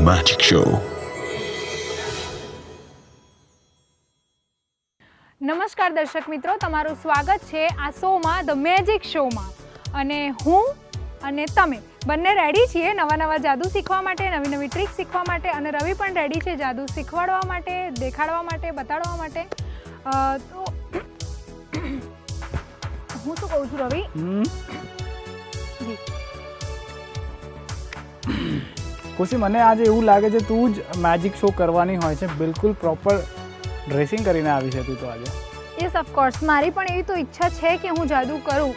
Magic Show. નમસ્કાર દર્શક મિત્રો, તમારું સ્વાગત છે આ શોમાં ધ મેજિક શોમાં. અને હું અને તમે બંને રેડી છીએ નવા જાદુ શીખવા માટે, નવી ટ્રીક શીખવા માટે. અને રવિ પણ રેડી છે જાદુ શીખવાડવા માટે, દેખાડવા માટે, બતાડવા માટે. તો હું શું કહું છું રવિ? ખુશી, મને આજે એવું લાગે છે તું જ મેજિક શો કરવાની હોય છે. બિલકુલ પ્રોપર ડ્રેસિંગ કરીને આવી છે તું તો આજે. યસ ઓફકોર્સ, મારી પણ એવી તો ઈચ્છા છે કે હું જાદુ કરું,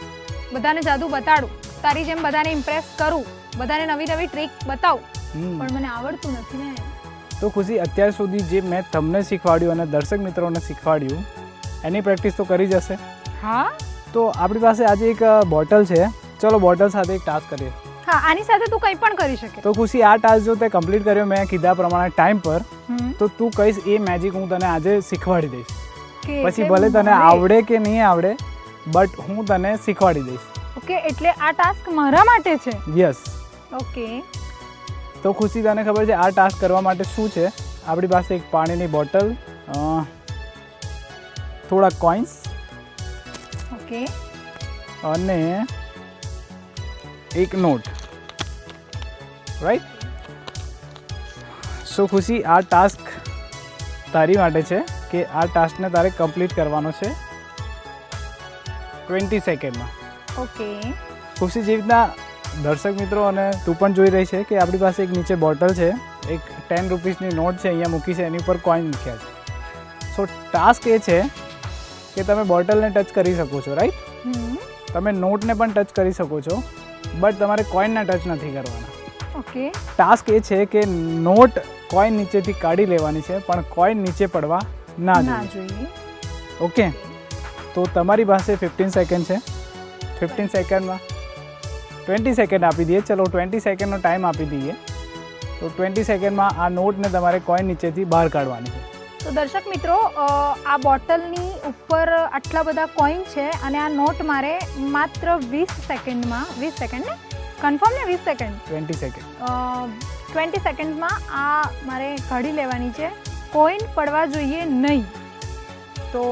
બધાને જાદુ બતાડું, તારી જેમ બધાને ઇમ્પ્રેસ કરું, બધાને નવી ટ્રીક બતાવું, પણ મને આવડતું નથી ને. તો ખુશી, અત્યાર સુધી જે મેં તમને શીખવાડ્યું અને દર્શક મિત્રોને શીખવાડ્યું એની પ્રેક્ટિસ તો કરી જશે. હા, તો આપણી પાસે આજે એક બોટલ છે. ચલો બોટલ સાથે એક ટાસ્ક કરીએ. હા, આની સાથે તું કંઈ પણ કરી શકે. તો ખુશી, આ ટાસ્ક જો તે કમ્પ્લીટ કર્યો મેં કીધા પ્રમાણે ટાઈમ પર, તો તું કહીશ એ મેજિક હું તને આજે શીખવાડી દઈશ. પછી ભલે તને આવડે કે નહીં આવડે, બટ હું તને શીખવાડી દઈશ. ઓકે, એટલે આ ટાસ્ક મારા માટે છે. યસ. ઓકે, તો ખુશી, તને ખબર છે આ ટાસ્ક કરવા માટે શું છે? આપણી પાસે એક પાણીની બોટલ, થોડા કોઇન્સ, ઓકે, અને એક નોટ, રાઈટ? સો ખુશી, આ ટાસ્ક તારી માટે છે કે આ ટાસ્કને તારે કમ્પ્લીટ કરવાનો છે 20 સેકન્ડમાં. ઓકે. ખુશી, જેવી રીતના દર્શક મિત્રો અને તું પણ જોઈ રહી છે કે આપણી પાસે એક નીચે બોટલ છે, એક 10 રૂપીસની નોટ છે અહીંયા મૂકી છે, એની ઉપર કોઈન મૂક્યા છે. સો ટાસ્ક એ છે કે તમે બોટલને ટચ કરી શકો છો, રાઈટ? તમે નોટને પણ ટચ કરી શકો છો, બટ તમારે કોઈનને ટચ નથી કરવાના. ઓકે. ટાસ્ક એ છે કે નોટ કોઈન નીચેથી કાઢી લેવાની છે, પણ કોઈન નીચે પડવા ના જોઈએ. ઓકે, તો તમારી પાસે 15 સેકન્ડ છે. 15 સેકન્ડમાં 20 સેકન્ડ આપી દઈએ. ચલો 20 સેકન્ડનો ટાઈમ આપી દઈએ. તો 20 સેકન્ડમાં આ નોટને તમારે કોઈન નીચેથી બહાર કાઢવાની છે. તો દર્શક મિત્રો, આ બોટલની ઉપર આટલા બધા કોઈન છે અને આ નોટ મારે માત્ર 20 સેકન્ડમાં, 20 સેકન્ડ ને કન્ફર્મ ને 20 સેકન્ડ? 20 સેકન્ડ. 20 સેકન્ડમાં આ મારે કાઢી લેવાની છે. કોઈન પડવા જોઈએ નહીં. તો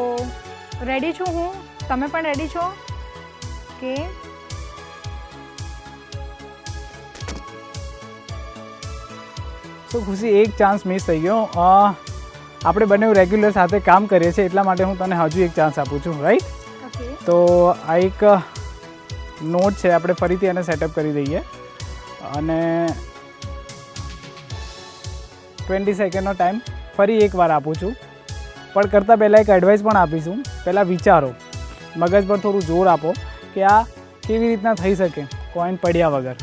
રેડી છું હું, તમે પણ રેડી છો? કે તો ખુશી, એક ચાન્સ મિસ થઈ ગયો. આપણે બંને રેગ્યુલર સાથે કામ કરીએ છીએ એટલા માટે હું તને હજુ એક ચાન્સ આપું છું, રાઈટ? ઓકે. તો આ એક નોટ છે, આપણે ફરીથી એને સેટઅપ કરી દઈએ અને 20 સેકન્ડનો ટાઈમ ફરી એકવાર આપું છું. પણ કરતાં પહેલાં એક એડવાઇસ પણ આપીશું. પહેલાં વિચારો, મગજ પર થોડું જોર આપો કે આ કેવી રીતના થઈ શકે કોઈન પડ્યા વગર.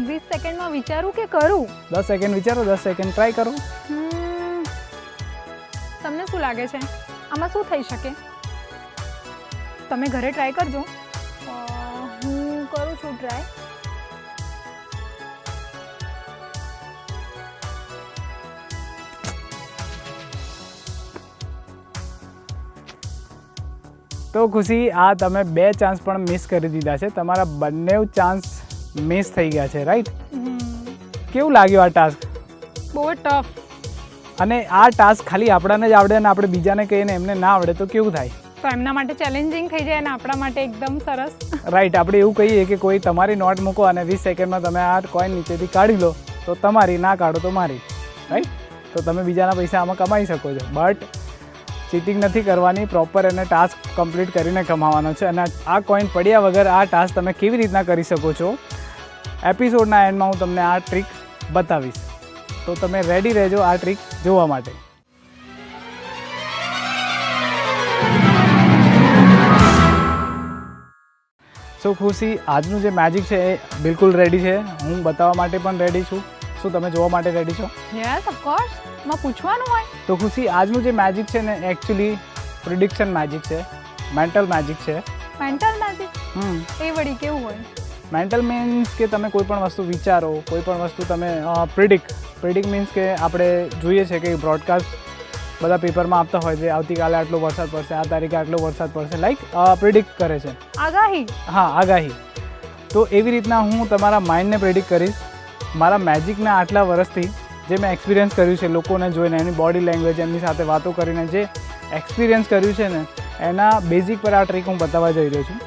20 સેકન્ડમાં વિચારું કે કરું? 10 સેકન્ડ વિચારો, 10 સેકન્ડ ટ્રાય કરો. તમને શું લાગે છે આમાં શું થઈ શકે? તમે ઘરે ટ્રાય કરજો. હું કરું છું ટ્રાય. તો ખુશી, આ તમે 2 ચાન્સ પણ મિસ કરી દીધા છે. તમારા બંને ચાન્સ મિસ થઈ ગયા છે, રાઈટ? કેવું લાગ્યું આ ટાસ્ક? બહુ ટફ. અને આ ટાસ્ક ખાલી આપણાને જ આવડે અને આપણે બીજાને કહીને એમને ના આવડે તો કેવું થાય? તો એમના માટે ચેલેન્જિંગ થઈ જાય અને આપણા માટે એકદમ સરસ. રાઈટ. આપણે એવું કહીએ કે કોઈ તમારી નોટ મૂકો અને 20 સેકન્ડમાં તમે આ કોઈન નીચેથી કાઢી લો તો તમારી, ના કાઢો તો મારી, રાઈટ? તો તમે બીજાના પૈસા આમાં કમાઈ શકો છો. બટ ચીટિંગ નથી કરવાની, પ્રોપર એને ટાસ્ક કમ્પ્લીટ કરીને કમાવાનો છે. અને આ કોઈન પડ્યા વગર આ ટાસ્ક તમે કેવી રીતના કરી શકો છો, એપિસોડના એન્ડમાં હું તમને આ ટ્રીક બતાવીશ. તો તમે રેડી રહેજો આ ટ્રીક જોવા માટે. સો ખુશી, આજનું જે મેજિક છે એ બિલકુલ રેડી છે. હું બતાવવા માટે પણ રેડી છું. શું તમે જોવા માટે રેડી છો? યસ ઓફકોર્સ, માં પૂછવાનું હોય. તો ખુશી, આજનું જે મેજિક છે ને એકચ્યુઅલી પ્રિડિક્શન મેજિક છે, મેન્ટલ મેજિક છે. Mental magic? એ વળી કેવું હોય? મેન્ટલ મીન્સ કે તમે કોઈ પણ વસ્તુ વિચારો, કોઈ પણ વસ્તુ તમે પ્રિડિક્ટ મીન્સ કે આપણે જોઈએ છે કે બ્રોડકાસ્ટ બધા પેપરમાં આપતા હોય છે, આવતીકાલે આટલો વરસાદ પડશે, આ તારીખે આટલો વરસાદ પડશે, લાઈક પ્રિડિક્ટ કરે છે. આગાહી? હા, આગાહી. તો એવી રીતના હું તમારા માઇન્ડને પ્રિડિક્ટ કરીશ મારા મેજિકના આટલા વર્ષથી જે મેં એક્સપિરિયન્સ કર્યું છે, લોકોને જોઈને, એની બોડી લેંગ્વેજ, એમની સાથે વાતો કરીને જે એક્સપિરિયન્સ કર્યું છે ને, એના બેઝિક પર આ ટ્રીક હું બતાવવા જઈ રહ્યો છું.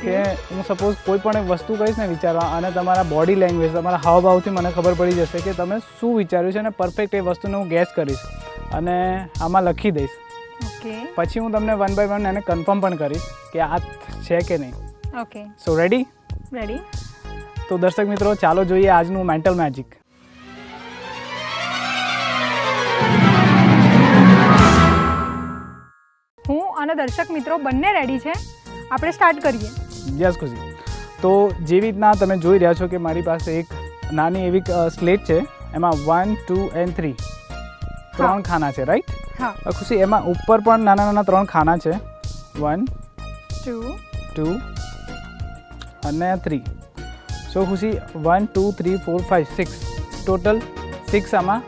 કે હું સપોઝ કોઈ પણ એક વસ્તુ કહીશ ને વિચારવા, અને તમારા બોડી લેંગ્વેજ, તમારા હાવભાવથી મને ખબર પડી જશે કે તમે શું વિચાર્યું છે, અને પરફેક્ટ એ વસ્તુને હું ગેસ કરીશ અને આમાં લખી દઈશ. ઓકે. પછી હું તમને 1 by 1 એને કન્ફર્મ પણ કરીશ કે આ છે કે નહીં. ઓકે. સો રેડી? રેડી. તો દર્શક મિત્રો, ચાલો જોઈએ આજનું મેન્ટલ મેજિક. હું અને દર્શક મિત્રો બંને રેડી છે. આપણે સ્ટાર્ટ કરીએ. યસ ખુશી. તો જેવી રીતના તમે જોઈ રહ્યા છો કે મારી પાસે એક નાની એવી સ્લેટ છે, એમાં 1, 2 and 3 ત્રણ ખાના છે, રાઈટ? હા. ખુશી, એમાં ઉપર પણ નાના નાના 3 ખાના છે, 1, 2 અને 3. સો ખુશી, 1, 2, 3, 4, 5, 6 ટોટલ 6 આમાં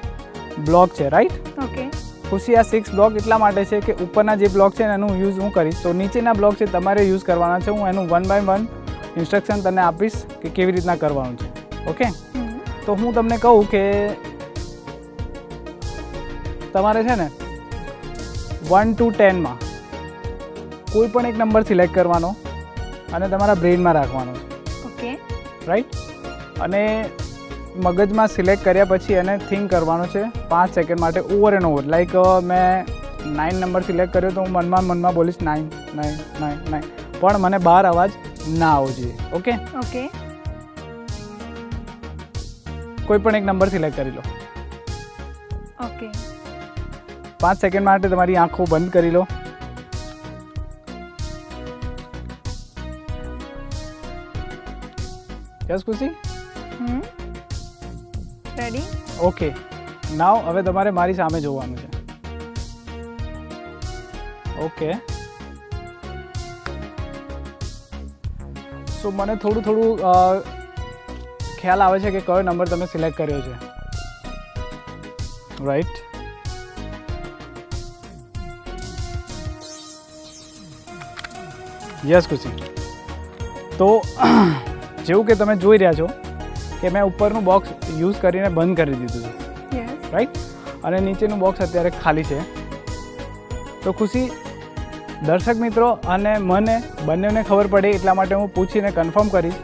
બ્લોક છે, રાઈટ? ઓકે. ખુશી, આ 6 બ્લોક એટલા માટે છે કે ઉપરના જે બ્લોક છે એનું યુઝ હું કરીશ. તો નીચેના બ્લોક છે તમારે યુઝ કરવાના છે. હું એનું 1 by 1 ઇન્સ્ટ્રક્શન તને આપીશ કે કેવી રીતના કરવાનું છે. ઓકે? તો હું તમને કહું કે તમારે છે ને 1 to 10 માં કોઈ પણ એક નંબર સિલેક્ટ કરવાનો અને તમારા બ્રેઇનમાં રાખવાનો છે. ઓકે. રાઈટ? અને મગજમાં સિલેક્ટ કર્યા પછી એને થિંક કરવાનો છે 5 સેકન્ડ માટે, ઓવર એન્ડ ઓવર. લાઈક મેં 9 નંબર સિલેક્ટ કર્યો તો હું મનમાં બોલીશ 9, 9, 9, 9, પણ મને બહાર અવાજ ના આવવો જોઈએ. ઓકે? ઓકે. કોઈ પણ એક નંબર સિલેક્ટ કરી લો. ઓકે. 5 સેકન્ડ માટે તમારી આંખો બંધ કરી લો. યસ ખુશી? રેડી? ઓકે. નાવ હવે તમારે મારી સામે જોવાનું છે. ઓકે. સો મને થોડું ખ્યાલ આવે છે કે કયો નંબર તમે સિલેક્ટ કર્યો છે, રાઈટ? યસ ખુશી. તો જેવું કે તમે જોઈ રહ્યા છો કે મેં ઉપરનું બોક્સ યુઝ કરીને બંધ કરી દીધું છે, રાઈટ? અને નીચેનું બોક્સ અત્યારે ખાલી છે. તો ખુશી, દર્શક મિત્રો અને મને બંનેને ખબર પડે એટલા માટે હું પૂછીને કન્ફર્મ કરીશ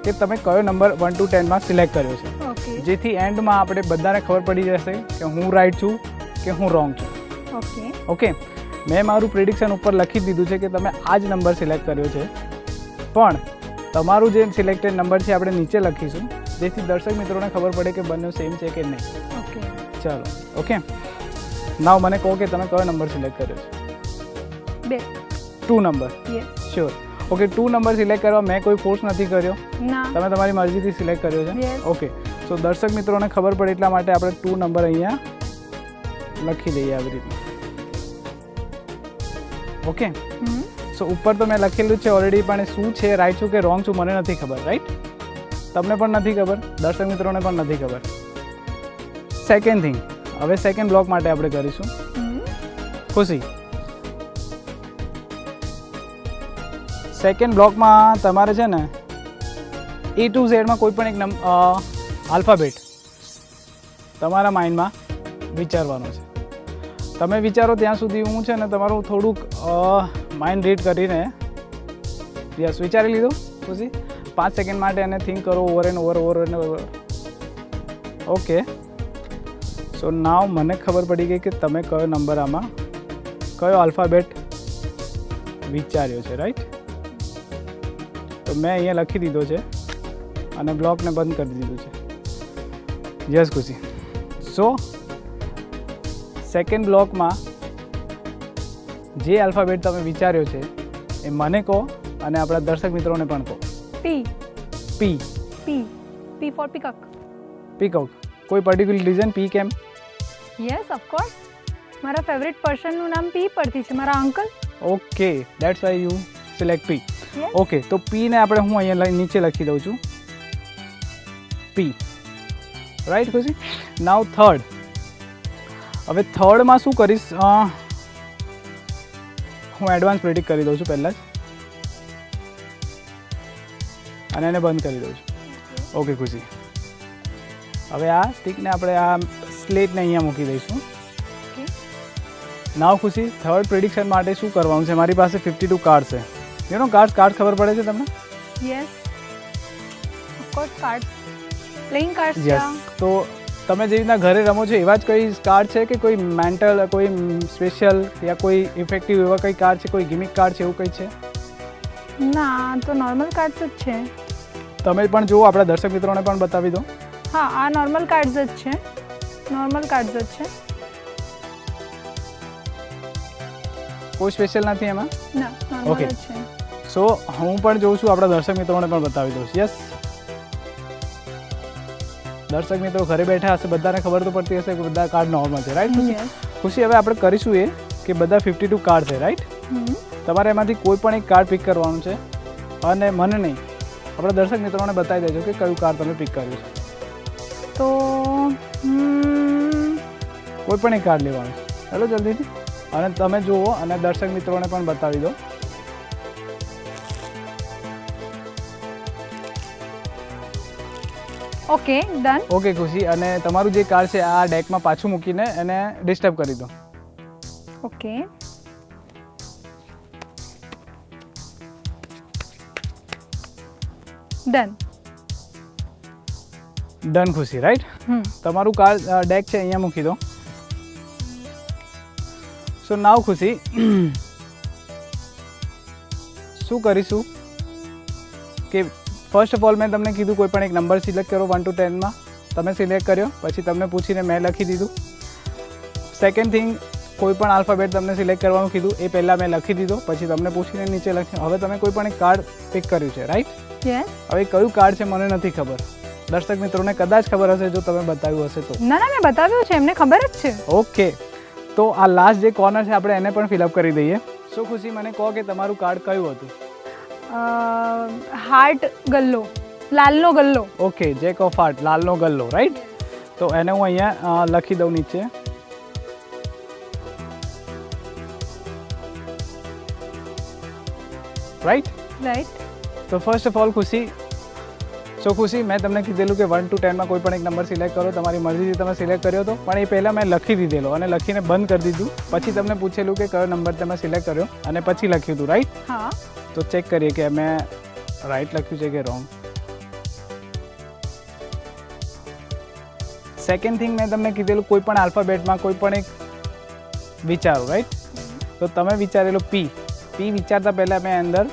કે તમે કયો નંબર 1 to 10 માં સિલેક્ટ કર્યો છે. ઓકે. જેથી એન્ડમાં આપણે બધાને ખબર પડી જશે કે હું રાઈટ છું કે હું રોંગ છું. ઓકે. ઓકે. મેં મારું પ્રિડિક્શન ઉપર લખી દીધું છે કે તમે આ જ નંબર સિલેક્ટ કર્યો છે, પણ તમારું જે સિલેક્ટેડ નંબર છે આપણે નીચે લખીશું, જેથી દર્શક મિત્રોને ખબર પડે કે બંને સેમ છે કે નહીં. ઓકે. ચાલો. ઓકે. નાવ મને કહો કે તમે કયો નંબર સિલેક્ટ કર્યો છે? 2. 2 number? Yes. Sure. Okay. 2 number select કરવા મેં કોઈ ફોર્સ નથી કર્યો, ના. તમે તમારી મરજીથી સિલેક્ટ કર્યો છે. Yes. ઓકે. સો દર્શક મિત્રોને ખબર પડે એટલા માટે આપણે 2 નંબર અહીંયા લખી દઈએ આવી રીતના. ઓકે. સો ઉપર તો મેં લખેલું છે ઓલરેડી, પણ શું છે, રાઈટ છું કે રોંગ છું મને નથી ખબર, રાઈટ? તમને પણ નથી ખબર, દર્શક મિત્રોને પણ નથી ખબર. સેકન્ડ થિંગ, હવે સેકન્ડ બ્લોક માટે આપણે કરીશું. ખુશી, સેકન્ડ બ્લોકમાં તમારે છે ને A to Z માં કોઈ પણ એક આલ્ફાબેટ તમારા માઇન્ડમાં વિચારવાનો છે. તમે વિચારો ત્યાં સુધી હું છે ને તમારું થોડુંક માઇન્ડ રીડ કરીને, યસ, વિચારી લીધું ખુશી? 5 સેકન્ડ માટે એને થિંક કરો, ઓવર એન્ડ ઓવર. ઓકે. સો નાવ મને ખબર પડી ગઈ કે તમે કયો નંબર આમાં, કયો આલ્ફાબેટ વિચાર્યો છે, રાઈટ? તો મેં અહીંયા લખી દીધો છે અને બ્લોકને બંધ કરી દીધું છે. યસ ખુશી. સો સેકન્ડ બ્લોકમાં જે આલ્ફાબેટ તમે વિચાર્યો છે એ મને કહો અને આપણા દર્શક મિત્રોને પણ કહો. પી. પી. પી. P four peacock. પીકોક. કોઈ પર્ટિક્યુલર રીઝન પી કેમ? Yes, of course. મારા ફેવરેટ પર્સનનું નામ પી પરથી છે, મારા uncle. Okay, that's why you select P. Yes. Okay. તો પીને આપણે હું અહીંયા નીચે લખી દઉં છું, પી, રાઈટ ખુશી? નાવ થર્ડ. હવે થર્ડમાં શું કરીશ, હું એડવાન્સ પ્રેડિક્ટ કરી દઉં છું પહેલાં જ, અને એને બંધ કરી દઉં છું. ઓકે ખુશી. હવે આ સ્ટિકને આપણે આ સ્લેટને અહીંયા મૂકી દઈશું. ઓકે. નાવ ખુશી, થર્ડ પ્રિડિક્શન માટે શું કરવાનું છે? મારી પાસે 52 કાર્ડ છે. યુ નો કાર્ડ ખબર પડે છે તમને? Yes of course card playing card છે. યસ. તો તમે જે રીતના ઘરે રમો છો એવા જ કોઈ કાર્ડ છે કે કોઈ મેન્ટલ, કોઈ સ્પેશિયલ યા કોઈ ઇફેક્ટિવ એવા કંઈ કાર્ડ છે, કોઈ ગિમિક કાર્ડ છે, એવું કંઈ છે? ના, તો નોર્મલ કાર્ડ્સ જ છે. તમે પણ જુઓ, આપણા દર્શક મિત્રોને પણ બતાવી દો. હા, આ નોર્મલ કાર્ડ્સ જ છે. નોર્મલ કાર્ડ્સ જ છે. કોઈ સ્પેશિયલ નથી એમાં? ના, નોર્મલ Okay. જ છે. સો હું પણ જોઉં છું, આપણા દર્શક મિત્રોને પણ બતાવી દઉં. યસ, દર્શક મિત્રો ઘરે બેઠા હશે, બધાને ખબર તો પડતી હશે કે બધા કાર્ડ નોર્મલ છે, રાઈટ? Yes. ખુશી, હવે આપણે કરીશું એ કે બધા 52 કાર્ડ છે, રાઈટ? તમારે એમાંથી કોઈ પણ એક કાર્ડ પિક કરવાનું છે અને મને નહીં, આપણા દર્શક મિત્રોને બતાવી દેજો કે કયું કાર્ડ તમે પિક કર્યું છે. તો કોઈ પણ એક કાર્ડ લેવાનું છે. ચાલો જલ્દીથી, અને તમે જુઓ અને દર્શક મિત્રોને પણ બતાવી દો. Okay, done. ઓકે ખુશી, અને તમારું જે કાર્ડ છે આ ડેકમાં પાછું મૂકીને એને ડિસ્ટર્બ કરી દો. ઓકે. ડન. ડન ખુશી, રાઈટ? તમારું કાર્ડ ડેક છે અહીંયા મૂકી દો. સો નાવ ખુશી, શું કરીશું કે ફર્સ્ટ ઓફ ઓલ મેં તમને કીધું કોઈ પણ એક નંબર સિલેક્ટ કરો 1 to 10 માં. તમે સિલેક્ટ કર્યો, પછી તમને પૂછીને મેં લખી દીધું. સેકન્ડ થિંગ, કોઈ પણ આલ્ફાબેટ તમને સિલેક્ટ કરવાનું કીધું, એ પહેલાં મેં લખી દીધો, પછી તમને પૂછીને નીચે લખ્યું. હવે તમે કોઈ પણ એક કાર્ડ પિક કર્યું છે, રાઈટ? યસ. હવે કયું કાર્ડ છે મને નથી ખબર. દર્શક મિત્રોને કદાચ ખબર હશે જો તમે બતાવ્યું હશે તો. ના ના, મેં બતાવ્યું છે, એમને ખબર જ છે. ઓકે, તો આ લાસ્ટ જે કોર્નર છે આપણે એને પણ ફિલઅપ કરી દઈએ. સો ખુશી, મને કહો કે તમારું કાર્ડ કયું હતું? હાર્ટ ગલ્લો, લાલનો ગલ્લો. ઓકે, જેક ઓફ હાર્ટ, લાલનો ગલ્લો, રાઈટ? તો એને હું અહીંયા લખી દઉં નીચે. રાઈટ? રાઈટ. તો first of all Khushi, so ખુશી, મેં તમને કીધેલું કે 1 to 10 માં કોઈ પણ એક નંબર સિલેક્ટ કરો. તમારી મરજીથી તમે સિલેક્ટ કર્યો હતો, પણ એ પહેલાં મેં લખી દીધેલો અને લખીને બંધ કરી દીધું. પછી તમને પૂછેલું કે કયો નંબર તમે સિલેક્ટ કર્યો અને પછી લખ્યું હતું, રાઈટ? હા. તો ચેક કરીએ કે મેં રાઈટ લખ્યું છે કે રોંગ. સેકન્ડ થિંગ, મેં તમને કીધેલું કોઈ પણ આલ્ફાબેટમાં કોઈ પણ એક વિચારો, રાઈટ? તો તમે વિચારેલું પી. પી વિચારતા પહેલાં મેં અંદર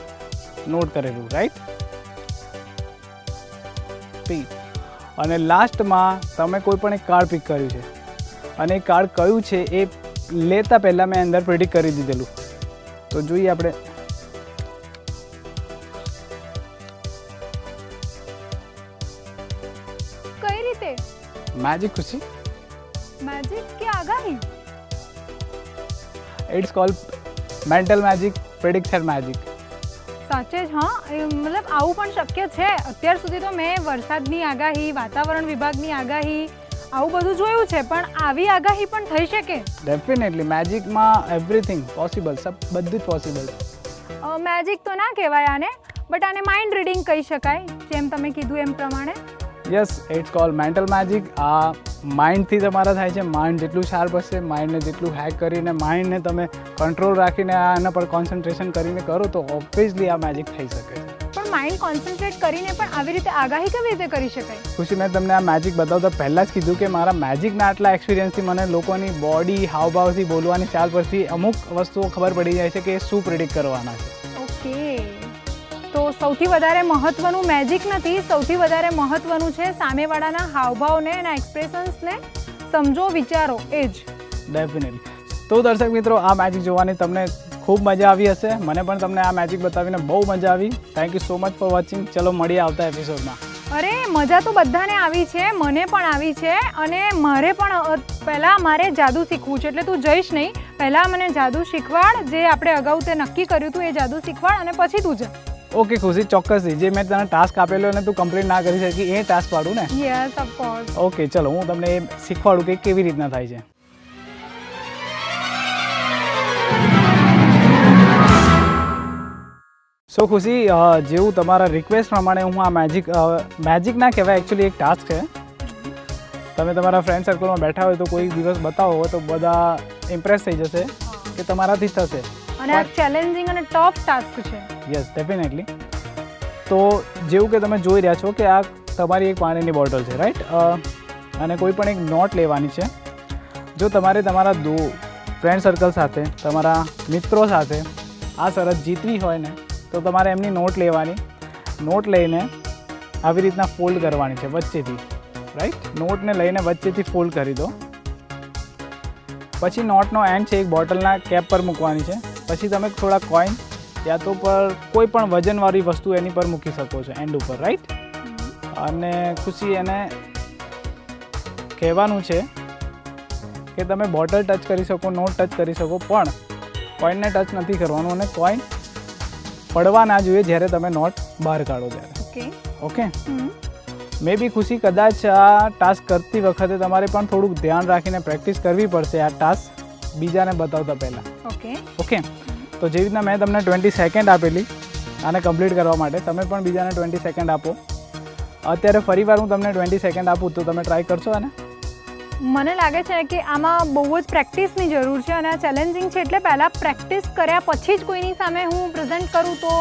નોટ કરેલું, રાઈટ? પી. અને લાસ્ટમાં તમે કોઈ પણ એક કાર્ડ પિક કર્યું છે અને એ કાર્ડ કયું છે એ લેતા પહેલાં મેં અંદર પ્રિડિક્ટ કરી દીધેલું. તો જોઈએ આપણે. કઈ રીતે? મેજિક ખુશી. મેજિક કે આગાહી? It's called mental magic, prediction magic. સાચે જ? હા, મતલબ આવું પણ શક્ય છે? અત્યાર સુધી તો મેં વરસાદની આગાહી, વાતાવરણ વિભાગની આગાહી, આવું બધું જોયું છે, પણ આવી આગાહી પણ થઈ શકે? ડેફિનેટલી, મેજિકમાં એવરીથિંગ પોસિબલ, બધું જ પોસિબલ. મેજિક તો ના કહેવાય આને, બટ આને માઇન્ડ રીડિંગ કહી શકાય, જેમ તમે કીધું એમ પ્રમાણે. Yes, it's called mental magic. આ માઇન્ડથી તમારા થાય છે. માઇન્ડ જેટલું શાર્પ હશે, માઇન્ડને જેટલું હેક કરીને, માઇન્ડને તમે કંટ્રોલ રાખીને આના પર કોન્સન્ટ્રેશન કરીને કરો તો ઓબ્વિયસલી આ મેજિક થઈ શકે છે. પણ માઇન્ડ કોન્સન્ટ્રેટ કરીને પણ આવી રીતે આગાહી કેવી રીતે કરી શકાય? ખુશી, મેં તમને આ મેજિક બતાવતા પહેલાં જ કીધું કે મારા મેજિકના આટલા એક્સપિરિયન્સથી મને લોકોની બોડી, હાવભાવથી, બોલવાની ચાલ પરથી અમુક વસ્તુઓ ખબર પડી જાય છે કે શું પ્રિડિક્ટ કરવાના છે. ઓકે, તો સૌથી વધારે મહત્વનું મેજિક નથી, સૌથી વધારે મહત્વનું છે સામેવાળાના હાવભાવને, એના એક્સપ્રેશન્સને સમજો, વિચારો, એ જ. ડેફિનેટલી. તો દર્શક મિત્રો, આ મેજિક જોવાની તમને ખૂબ મજા આવી હશે. મને પણ તમને આ મેજિક બતાવીને બહુ મજા આવી. Thank you so much for watching. ચલો મળીએ આવતા એપિસોડમાં. અરે મજા તો બધાને આવી છે, મને પણ આવી છે, અને મારે પણ પહેલાં મારે જાદુ શીખવું છે, એટલે તું જઈશ નહીં, પહેલાં મને જાદુ શીખવાડ, જે આપણે અગાઉ તે નક્કી કર્યું હતું એ જાદુ શીખવાડ, અને પછી તું જા. ઓકે ખુશી, ચોક્કસથી. જે મેં તને ટાસ્ક આપેલો અને તું કમ્પ્લીટ ના કરી શકી એ ટાસ્ક પાડું ને? Yes, of course. ઓકે, ચલો હું તમને એ શીખવાડું કે કેવી રીતના થાય છે. સો ખુશી, જેવું તમારા રિક્વેસ્ટ પ્રમાણે હું આ મેજિક ના કહેવાય, એકચ્યુઅલી એક ટાસ્ક છે. તમે તમારા ફ્રેન્ડ સર્કલમાં બેઠા હોય તો કોઈ દિવસ બતાવો તો બધા ઇમ્પ્રેસ થઈ જશે કે તમારાથી જ થશે. અને આ ચેલેન્જિંગ અને ટફ ટાસ્ક છે. Yes definitely. તો જેવું કે તમે જોઈ રહ્યા છો કે આ તમારી એક પાણીની બોટલ છે, રાઈટ? અને કોઈ પણ એક નોટ લેવાની છે. જો તમારે તમારા ફ્રેન્ડ સર્કલ સાથે, તમારા મિત્રો સાથે આ શરત જીતવી હોય ને તો તમારે એમની નોટ લેવાની. નોટ લઈને આવી રીતના ફોલ્ડ કરવાની છે વચ્ચેથી, રાઈટ? નોટને લઈને વચ્ચેથી ફોલ્ડ કરી દો. પછી નોટનો એન્ડ છે એક બોટલના કેપ પર મૂકવાની છે. પછી તમે થોડા કોઈન યા તો પર કોઈ પણ વજનવાળી વસ્તુ એની પર મૂકી શકો છો એન્ડ ઉપર, રાઈટ? અને ખુશી એને કહેવાનું છે કે તમે બોટલ ટચ કરી શકો, નોટ ટચ કરી શકો, પણ કોઈનને ટચ નથી કરવાનું અને કોઈન પડવા ના જોઈએ જ્યારે તમે નોટ બહાર કાઢો ત્યારે. ઓકે. મે બી ખુશી કદાચ આ ટાસ્ક કરતી વખતે તમારે પણ થોડુંક ધ્યાન રાખીને પ્રેક્ટિસ કરવી પડશે આ ટાસ્ક બીજાને બતાવતા પહેલાં. ઓકે. તો જેવી રીતના મેં તમને 20 સેકન્ડ આપેલી આને કમ્પ્લીટ કરવા માટે, તમે પણ બીજાને 20 સેકન્ડ આપો. અત્યારે ફરીવાર હું તમને 20 સેકન્ડ આપું તો તમે ટ્રાય કરશો આને? મને લાગે છે કે આમાં બહુ જ પ્રેક્ટિસની જરૂર છે અને આ ચેલેન્જિંગ છે એટલે પહેલાં પ્રેક્ટિસ કર્યા પછી જ કોઈની સામે હું પ્રેઝન્ટ કરું તો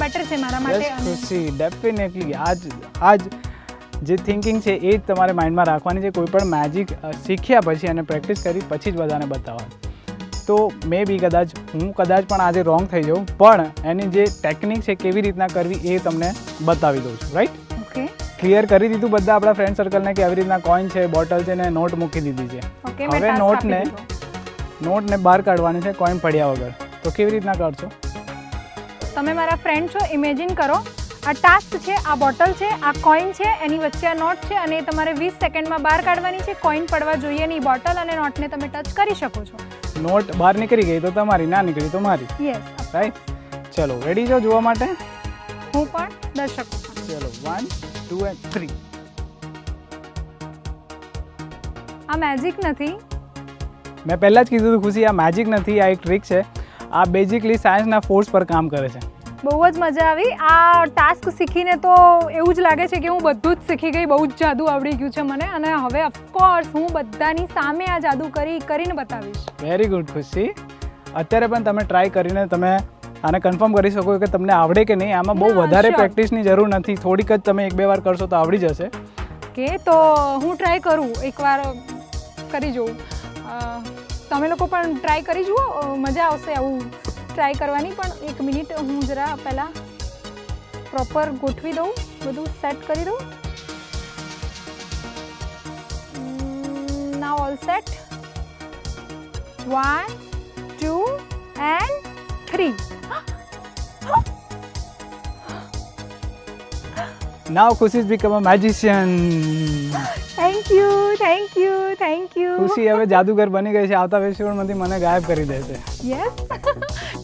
બેટર છે મારા માટે. ખુશી ડેફિનેટલી આજ જે થિંકિંગ છે એ જ તમારે માઇન્ડમાં રાખવાની છે. કોઈ પણ મેજિક શીખ્યા પછી અને પ્રેક્ટિસ કરી પછી જ બધાને બતાવવાનું. તો મે બી કદાચ પણ આજે રોંગ થઈ જાઉં, પણ એની જે ટેકનિક છે કેવી રીતના કરવી એ તમને બતાવી દઉં છું, રાઈટ? ઓકે. ક્લિયર કરી દીધું બધા આપણા ફ્રેન્ડ સર્કલને કે આવી રીતના કોઈન છે, બોટલ છે ને નોટ મૂકી દીધી છે. હવે નોટને બહાર કાઢવાની છે કોઈન પડ્યા વગર. તો કેવી રીતના કાઢશો? તમે મારા ફ્રેન્ડ છો, ઇમેજિન કરો આ ટાસ્ક છે, આ બોટલ છે, આ કોઈન છે, એની વચ્ચે આ નોટ છે અને તમારે 20 સેકન્ડમાં બહાર કાઢવાની છે. કોઈન પડવા જોઈએ નહીં. બોટલ અને નોટને તમે ટચ કરી શકો છો. નોટ બહાર નીકળી ગઈ તો તમારી, ના નીકળી તો મારી. Yes, right. ચલો, રેડી છો જોવા માટે? હું પણ દર્શકો. ચલો 1 2 and 3. આ મેજિક નથી. મેં પહેલાં જ કીધું હતું ખુશી, આ મેજિક નથી, આ એક ટ્રીક છે. આ બેઝિકલી સાયન્સના ફોર્સ પર કામ કરે છે. બહુ જ મજા આવી આ ટાસ્ક શીખીને. તો એવું જ લાગે છે કે હું બધું જ શીખી ગઈ. બહુ જ જાદુ આવડી ગયું છે મને અને હવે ઓફકોર્સ હું બધાની સામે આ જાદુ કરીને બતાવીશ. વેરી ગુડ ખુશી. અત્યારે પણ તમે ટ્રાય કરીને તમે આને કન્ફર્મ કરી શકો કે તમને આવડે કે નહીં. આમાં બહુ વધારે પ્રેક્ટિસની જરૂર નથી. થોડીક જ તમે 1-2 વાર કરશો તો આવડી જશે. ઓકે, તો હું ટ્રાય કરું, એકવાર કરી જોઉં. તમે લોકો પણ ટ્રાય કરી જુઓ, મજા આવશે આવું ટ્રાય કરવાની. પણ 1 મિનિટ હું જરા પહેલાં પ્રોપર ગોઠવી દઉં, બધું સેટ કરી દઉં. Now all set. 1 2 and 3. Now Khushi become a magician. Thank you. Khushi હવે જાદુગર બની ગઈ છે. આવતા એપિસોડમાંથી મને ગાયબ કરી દેશે. યસ.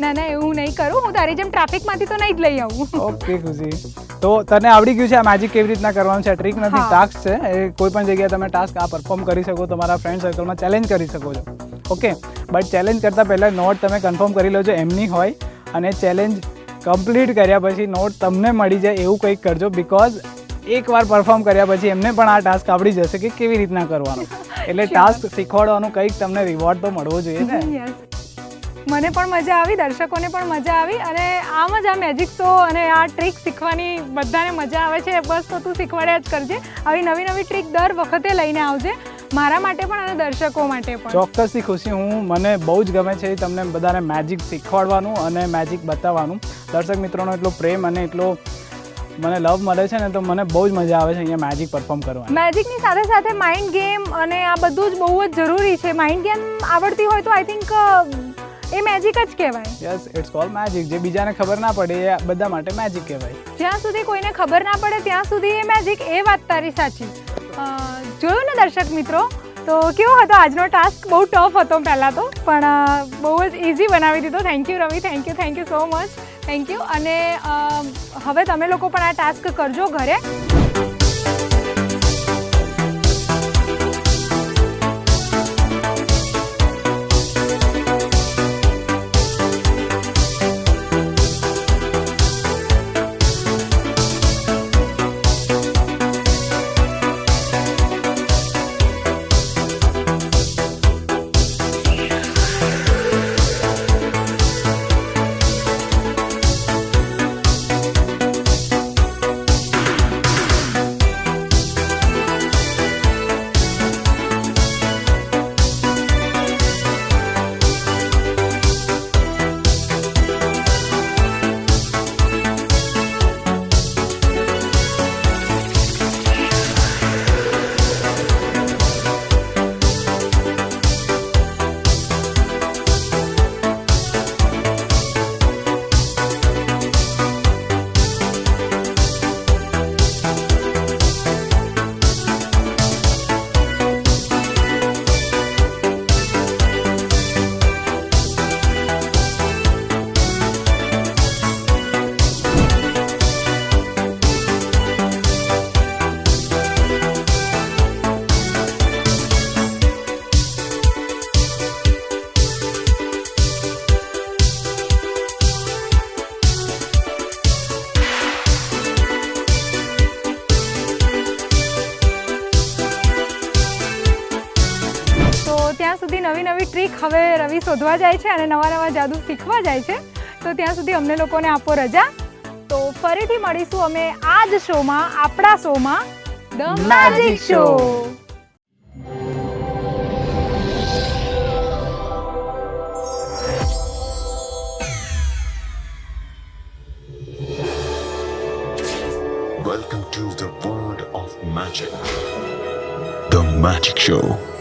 ના એવું નહીં કરું. હું તારી જેમ ટ્રાફિકમાંથી તો નહીં જ લઈ આવું. ઓકે ખુશી, તો તને આવડી ગયું છે આ મેજિક કેવી રીતના કરવાનું છે? ટ્રીક નથી, ટાસ્ક છે. એ કોઈ પણ જગ્યાએ તમે ટાસ્ક આ પરફોર્મ કરી શકો, તમારા ફ્રેન્ડ સર્કલમાં ચેલેન્જ કરી શકો છો. ઓકે, બટ ચેલેન્જ કરતાં પહેલાં નોટ તમે કન્ફર્મ કરી લો છો એમની હોય, અને ચેલેન્જ કમ્પ્લીટ કર્યા પછી નોટ તમને મળી જાય એવું કંઈક કરજો. બિકોઝ એકવાર પરફોર્મ કર્યા પછી એમને પણ આ ટાસ્ક આવડી જશે કે કેવી રીતના કરવાનો. એટલે ટાસ્ક શીખવાડવાનું કંઈક તમને રિવોર્ડ તો મળવો જોઈએ ને. મને પણ મજા આવી, દર્શકોને પણ મજા આવી અને આમ જ આ મેજિક શો અને આ ટ્રીક શીખવાની બધાને મજા આવે છે. બસ તો તું શીખવાડ્યા જ કરજે. આવી નવી ટ્રીક દર વખતે લઈને આવજે, મારા માટે પણ અને દર્શકો માટે પણ. ચોક્કસથી ખુશી, મને બહુ જ ગમે છે તમને બધાને મેજિક શીખવાડવાનું અને મેજિક બતાવવાનું. દર્શક મિત્રોનો એટલો પ્રેમ અને એટલો મને લવ મળે છે ને, તો મને બહુ જ મજા આવે છે અહીંયા મેજિક પરફોર્મ કરવાની. મેજિકની સાથે સાથે માઇન્ડ ગેમ અને આ બધું જ બહુ જ જરૂરી છે. માઇન્ડ ગેમ આવડતી હોય તો આઈ થિંક એ મેજિક જ કહેવાય. Yes, it's called magic. જે બીજાને ખબર ના પડે એ બધા માટે મેજિક કહેવાય. જ્યાં સુધી કોઈને ખબર ના પડે ત્યાં સુધી એ મેજિક. એ વાત તારી સાચી. જોયું ને દર્શક મિત્રો, તો કેવો હતો આજનો ટાસ્ક? બહુ ટફ હતો પહેલાં તો, પણ બહુ જ ઇઝી બનાવી દીધો. Thank you Ravi, thank you so much. Thank you. અને હવે તમે લોકો પણ આ ટાસ્ક કરજો ઘરે. ત્યાં સુધી નવી નવી ટ્રીક હવે રવિ શોધવા જાય છે અને નવા નવા જાદુ શીખવા જાય છે. તો ત્યાં સુધી અમને લોકોને આપો રજા. તો ફરીથી મળીશું અમે આ જ શોમાં, આપણા શોમાં, the magic show. Welcome to the world of magic. The Magic Show.